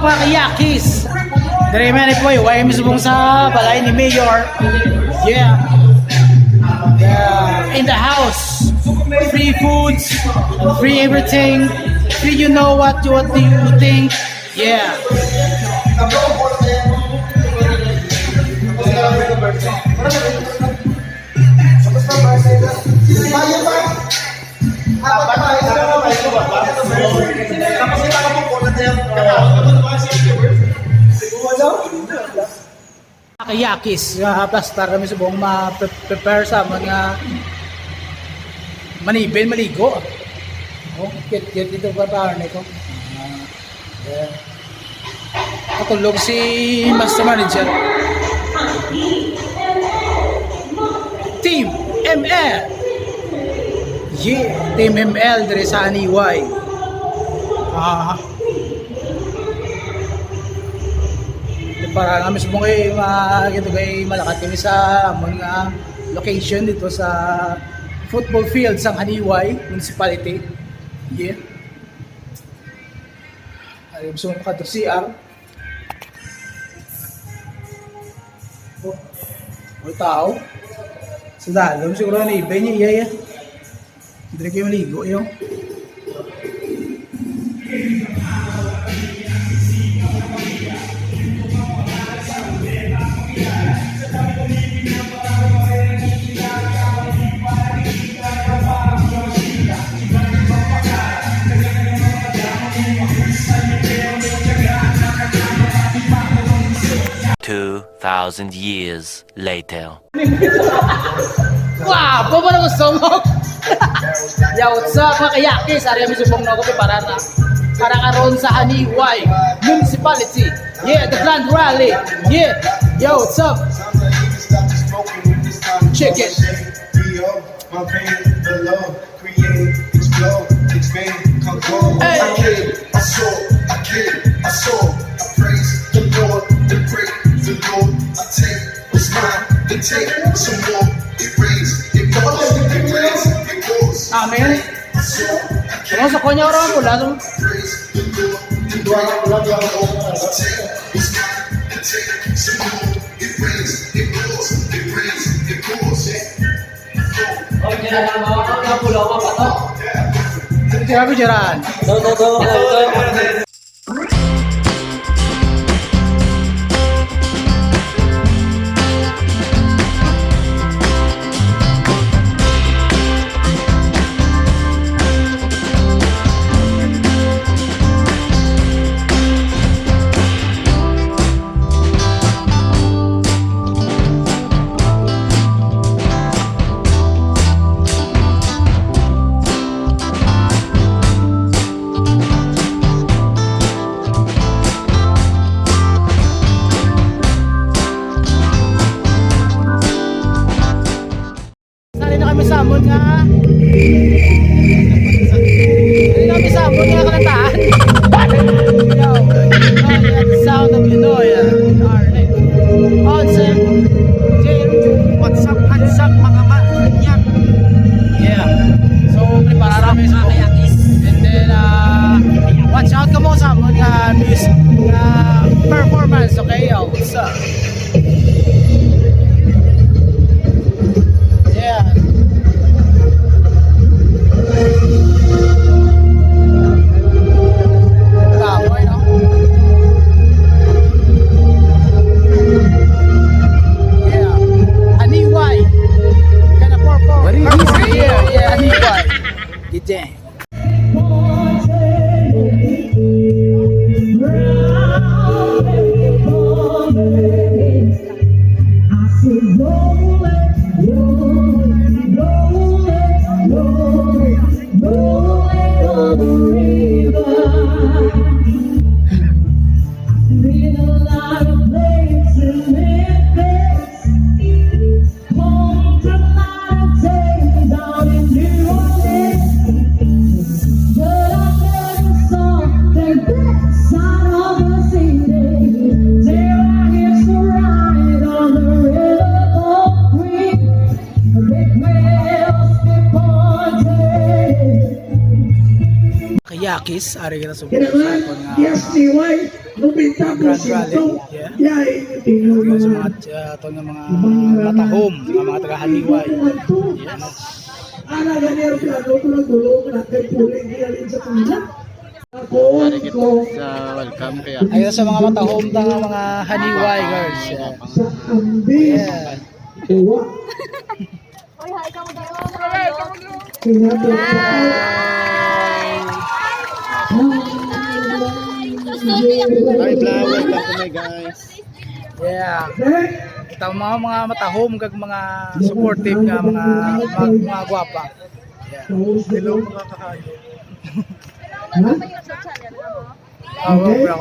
mga Yakies? Dari man po yung mismong sa balay ni Mayor. Yeah. In the house. Free foods, free everything. Free you know what do you think. Yeah. Yakies, basta kami subong ma-prepare sa mga manibel, maligo. Oh, kit dito ba nito? Yeah. Katulog si Master Manager. Team ML. Yeah, Team ML dari sa Janiuay. Para kami subong kay malakat kami sa mga location dito sa football field sa Janiuay Municipality. Yeah. Ay gusto mo pa to CR. Oh, tao. Sa dalom siguro na iba niya iya. Hindi kayo maligo yo. Years later. Wow, po ba na gusto mo? Yo, what's up mga Yakies? Ari kami subong na ko para karon sa Janiuay Municipality. Yeah, the Grand Rally. Yeah. Yo, what's up? Check it. Hey. I saw, I praise the Lord, the great, the Lord, I take what's mine, and take some more, it rains, it goes, it rains, it goes. Amen. Ano sa kanya orang pula tu? Kaya bijaran. Sabon nga. Hindi kami sabon nga kalantaan. Yo, the sound of Eunoia. Onsen. What's up, hansak mga manyak. Yeah. So, prepara kami sa mga Yakies. And then, watch out ka mo sa mga music performance. Okay, yo, what's up? Yeah. Dang. Yakies, ari kita subukan sa akong Grand Rally. Yeah. Yung sa mga ito ng mga matahom, mga taga Janiuay. Yes. Welcome kaya. Ayun sa mga matahom ng mga Janiuay girls. Yeah. Hi vlog, welcome to my guys. Yeah. Kita mga matahom kag mga supportive nga mga gwapa. Yeah. Hello mga kakayo. Oh, bro.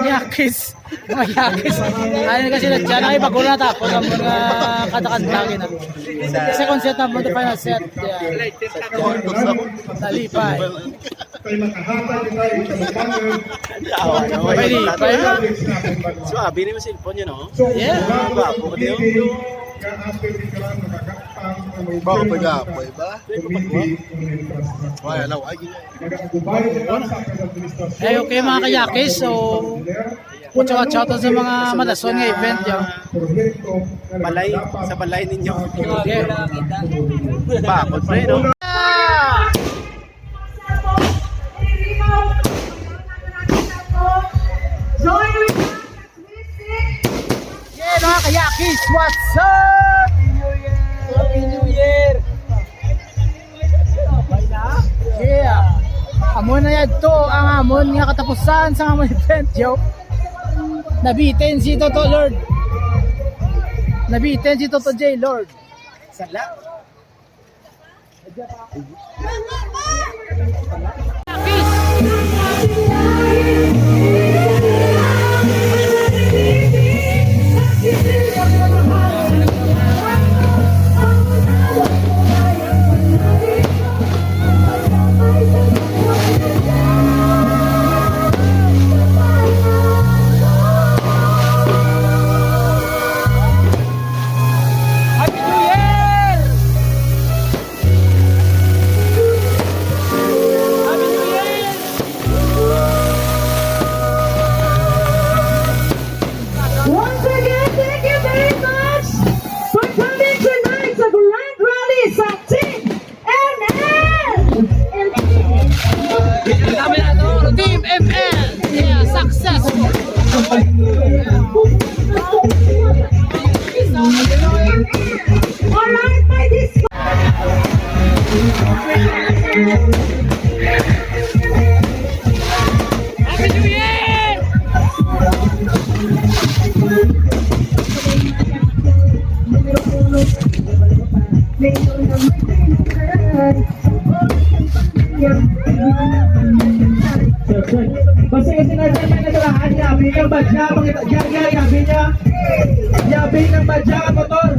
Yakies. Yakies. Ayun kasi na dyan. Ay, bago na tapos ang mga katakantangin na. Second set na mo, the final set. Nalipay. Suabe ni mo cellphone yun, no? Yeah. Bago ka din. Bago pa gapoy ba? Wala law ay. Eh, okay mga kayakis. So, watch out sa mga madason nga event yun. Balay, sa balay ninyo. Okay. Bago pa rin, no? Yeah, mga kayakis, what's up? Happy New Year! Yeah! Amon na yan to, ang amon nga katapusan sa amon event, yo. Nabitin si Toto Lord. Nabitin si Toto J Lord. Sala. Team FL, yeah, successful. Alright, my disco. Happy New Year! Basta kasi natin may nagalahan, yabi ng badya, yabi ng badya ang motor.